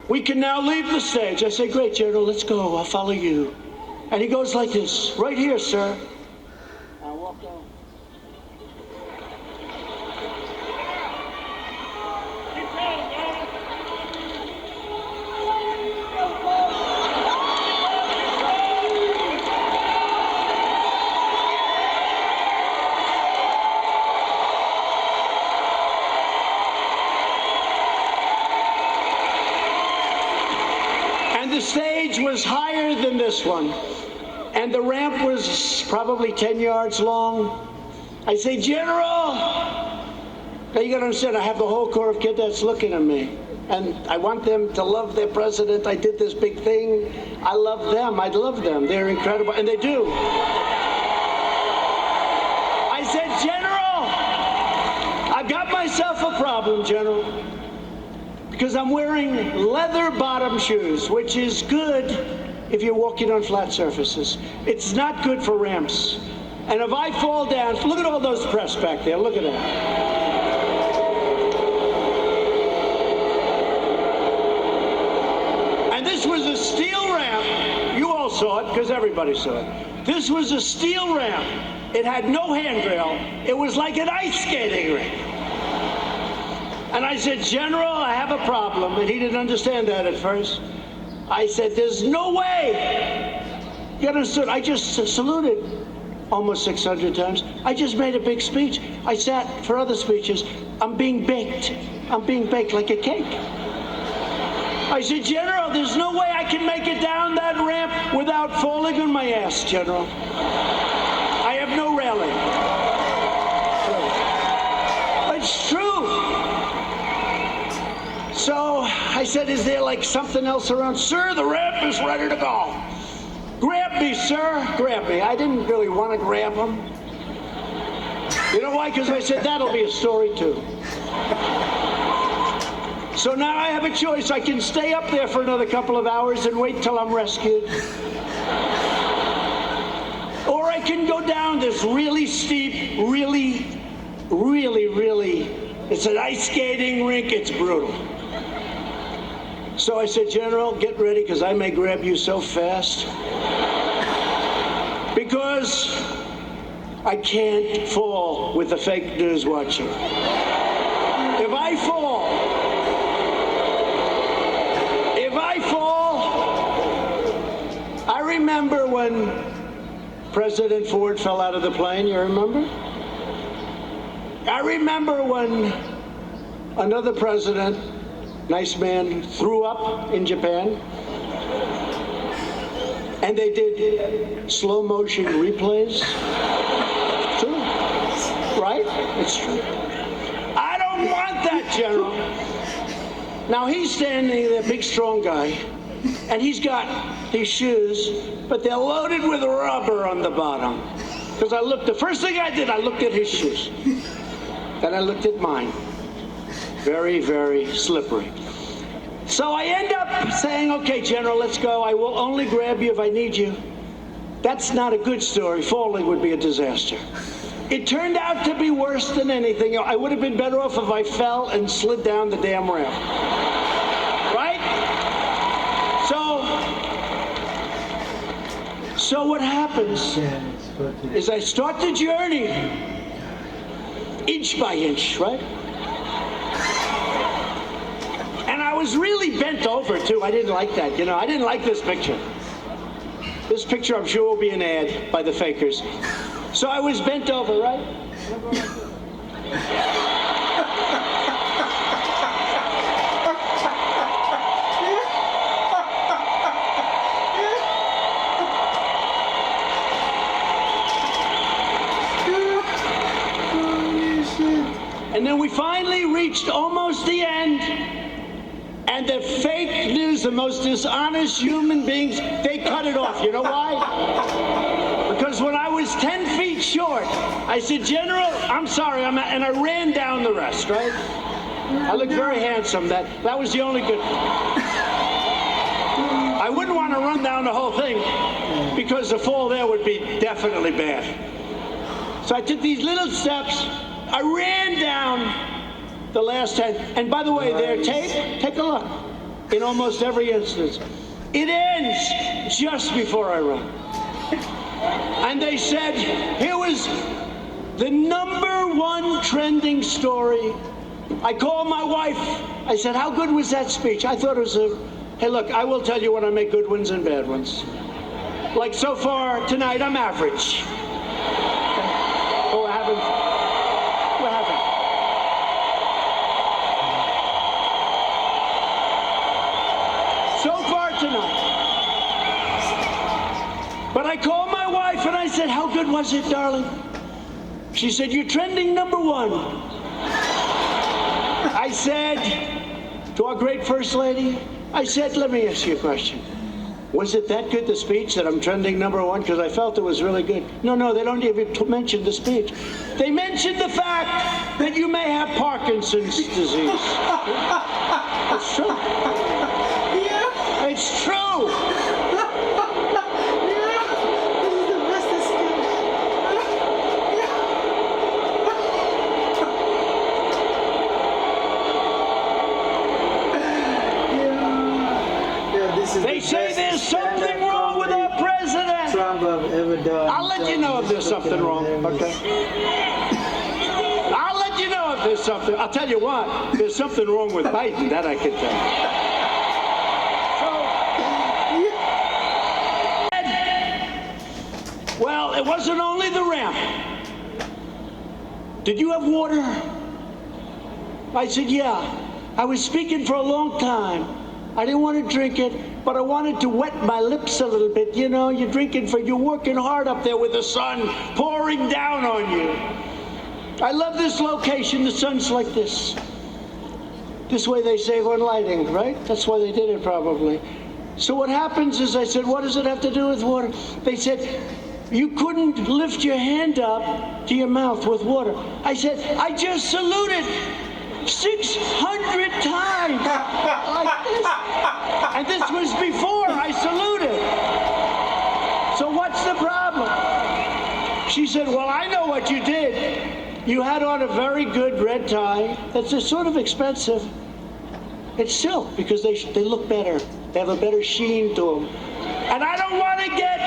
We can now leave the stage. I say, great, General, let's go. I'll follow you. And he goes like this, right here, sir. I walk down. The stage was higher than this one, and the ramp was probably 10 yards long. I say, General, now you gotta understand, I have the whole Corps of Cadets looking at me, and I want them to love their president. I did this big thing. I love them. I love them. They're incredible, and they do. I said, General, I've got myself a problem, General. Because I'm wearing leather bottom shoes, which is good if you're walking on flat surfaces. It's not good for ramps. And if I fall down, look at all those press back there, look at that. And this was a steel ramp. You all saw it, because everybody saw it. This was a steel ramp. It had no handrail. It was like an ice skating rink. And I said, General, I have a problem. And he didn't understand that at first. I said, there's no way. You understood? I just saluted almost 600 times. I just made a big speech. I sat for other speeches. I'm being baked. I'm being baked like a cake. I said, General, there's no way I can make it down that ramp without falling on my ass, General. I have no railing. It's true. So I said, is there like something else around? Sir, the ramp is ready to go. Grab me, sir. Grab me. I didn't really want to grab him. You know why? Because I said, that'll be a story too. So now I have a choice. I can stay up there for another couple of hours and wait till I'm rescued. Or I can go down this really steep, really, it's an ice skating rink. It's brutal. So I said, General, get ready, because I may grab you so fast. Because I can't fall with the fake news watching. If I fall, I remember when President Ford fell out of the plane, you remember? I remember when another president, nice man, threw up in Japan, and they did slow motion replays. It's true, right? It's true. I don't want that, General. Now he's standing there, big strong guy, and he's got these shoes, but they're loaded with rubber on the bottom. Because the first thing I did, I looked at his shoes. Then I looked at mine. Very, very slippery. So I end up saying, okay, General, let's go. I will only grab you if I need you. That's not a good story. Falling would be a disaster. It turned out to be worse than anything. I would have been better off if I fell and slid down the damn ramp. Right? So what happens is I start the journey inch by inch, right? And I was really bent over, too. I didn't like that, I didn't like this picture. This picture, I'm sure, will be an ad by the fakers. So I was bent over, right? And then we finally reached almost the end, and the fake news, the most dishonest human beings, they cut it off. You know why? Because when I was 10 feet short, I said, General, I'm sorry, and I ran down the rest, right? I looked very handsome. That was the only good. I wouldn't want to run down the whole thing, because the fall there would be definitely bad. So I took these little steps. I ran down the last 10. And by the way, their tape, take a look. in almost every instance. It ends just before I run. And they said, here was the #1 trending story. I called my wife. I said, how good was that speech? I thought it was hey, look, I will tell you when I make good ones and bad ones. Like so far tonight, I'm average. Okay. Oh, I haven't. So far tonight. But I called my wife and I said, how good was it, darling? She said, you're trending #1. I said to our great First Lady, I said, let me ask you a question. Was it that good, the speech, that I'm trending #1? Because I felt it was really good. No, they don't even mention the speech. They mentioned the fact that you may have Parkinson's disease. It's true. Yeah. It's true. They say there's something wrong with our president. Trump have ever done. I'll let you know if there's something wrong, okay? I'll let you know if there's something. I'll tell you what, there's something wrong with Biden, that I can tell you. So, well, it wasn't only the ramp. Did you have water? I said, yeah. I was speaking for a long time. I didn't want to drink it, but I wanted to wet my lips a little bit. You know, you're working hard up there with the sun pouring down on you. I love this location. The sun's like this. This way they save on lighting, right? That's why they did it probably. So what happens is I said, what does it have to do with water? They said, you couldn't lift your hand up to your mouth with water. I said, I just saluted 600 times like this. And this was before I saluted. So what's the problem? She said, well, I know what you did. You had on a very good red tie. That's just sort of expensive. It's silk because they look better. They have a better sheen to them. And I don't want to get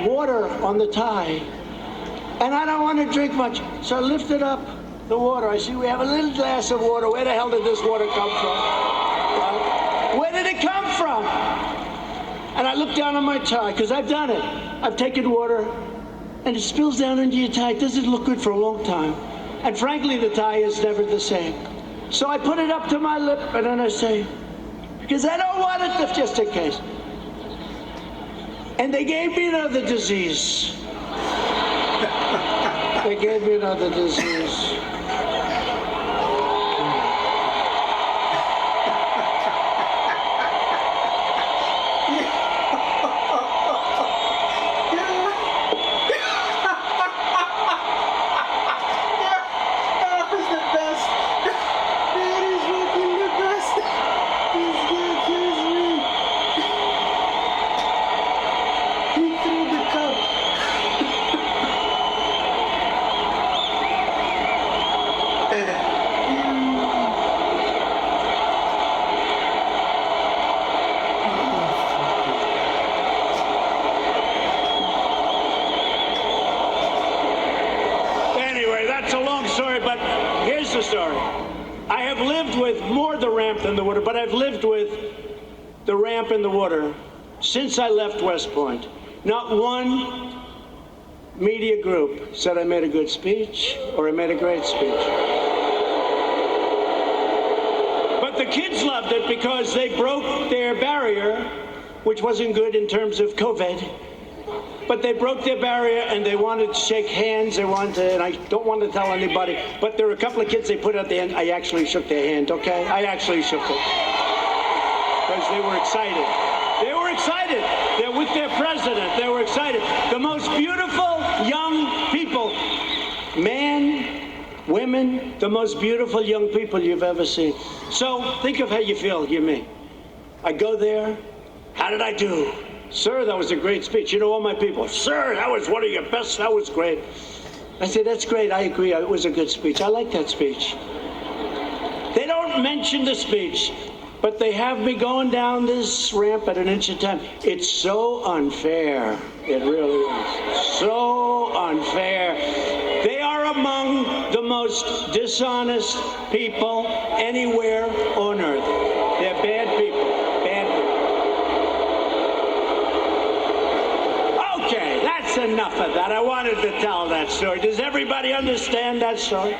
water on the tie. And I don't want to drink much. So I lifted up the water. I see we have a little glass of water. Where the hell did this water come from? Where did it come from? And I looked down on my tie, because I've done it. I've taken water, and it spills down into your tie. It doesn't look good for a long time. And frankly, the tie is never the same. So I put it up to my lip, and then I say, because I don't want it, just in case. And they gave me another disease. They gave me another disease. I have lived with more the ramp than the water, but I've lived with the ramp and the water since I left West Point. Not one media group said I made a good speech or I made a great speech. But the kids loved it because they broke their barrier, which wasn't good in terms of COVID. But they broke their barrier and they wanted to shake hands. They wanted to, and I don't want to tell anybody, but there were a couple of kids they put at the end. I actually shook their hand, okay? I actually shook it. Because they were excited. They were excited. They're with their president. They were excited. The most beautiful young people, men, women, the most beautiful young people you've ever seen. So think of how you feel, you me. I go there. How did I do? Sir, that was a great speech. You know, all my people, sir, that was one of your best. That was great. I said, that's great. I agree. It was a good speech. I like that speech. They don't mention the speech. But they have me going down this ramp at an inch at a time. It's so unfair. It really is. So unfair. They are among the most dishonest people anywhere on earth. They're bad people. Bad people. Okay, that's enough of that. I wanted to tell that story. Does everybody understand that story?